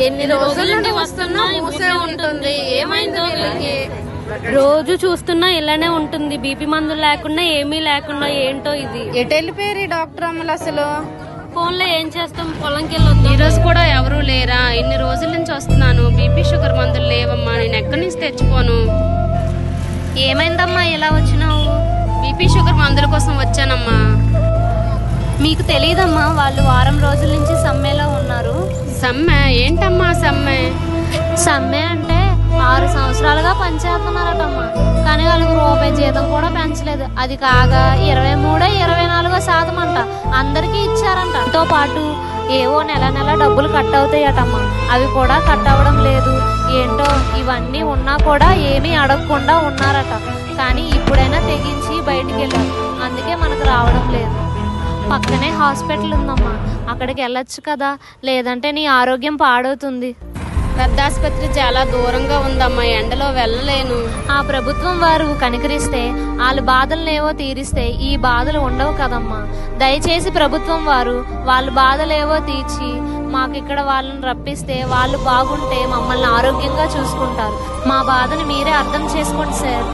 ఎన్ని రోజుల నుండి వస్తున్నా మూసే ఉంటుంది. ఏమైందో రోజు చూస్తున్నా ఇలానే ఉంటుంది. బీపీ మందులు లేకుండా ఏమీ లేకుండా ఏంటో ఇది. ఎటు వెళ్ళిపోయారు డాక్టర్ అమ్మలు? అసలు ఫోన్లో ఏం చేస్తాం, పొలంకి వెళ్ళొద్దు. ఈ రోజు కూడా ఎవరూ లేరా? ఇన్ని రోజుల నుంచి వస్తున్నాను, బీపీ షుగర్ మందులు లేవమ్మా. నేను ఎక్కడి నుంచి తెచ్చుకోను? ఏమైందమ్మా ఇలా వచ్చినావు? బీపీ షుగర్ మందుల కోసం వచ్చానమ్మా. మీకు తెలియదమ్మా, వాళ్ళు వారం రోజుల నుంచి సమ్మెలో ఉన్నారు. సమ్మె ఏంటమ్మా? సమ్మె అంటే 6 సంవత్సరాలుగా పనిచేస్తున్నారటమ్మా. కానీ వాళ్ళకి రూపాయి జీతం కూడా పెంచలేదు. అది కాగా 23-24% అంట అందరికీ ఇచ్చారంట. తో పాటు ఏవో నెల నెల డబ్బులు కట్ అవుతాయటమ్మా, అవి కూడా కట్ అవ్వడం లేదు. ఏంటో ఇవన్నీ ఉన్నా కూడా ఏమీ అడగకుండా ఉన్నారట. కానీ ఇప్పుడైనా తెగించి బయటికి వెళ్ళారు, అందుకే మనకు రావడం లేదు. పక్కనే హాస్పిటల్ ఉందమ్మా, అక్కడికి వెళ్ళొచ్చు కదా, లేదంటే నీ ఆరోగ్యం పాడవుతుంది. పెద్ద ఆసుపత్రి చాలా దూరంగా ఉందమ్మా, ఎండలో వెళ్ళలేను. ఆ ప్రభుత్వం వారు కనికరిస్తే, వాళ్ళ బాధలనేవో తీరిస్తే ఈ బాధలు ఉండవు కదమ్మా. దయచేసి ప్రభుత్వం వారు వాళ్ళ బాధలేవో తీర్చి మాకు ఇక్కడ వాళ్ళని రప్పిస్తే, వాళ్ళు బాగుంటే మమ్మల్ని ఆరోగ్యంగా చూసుకుంటారు. మా బాధను మీరే అర్థం చేసుకోండి సార్.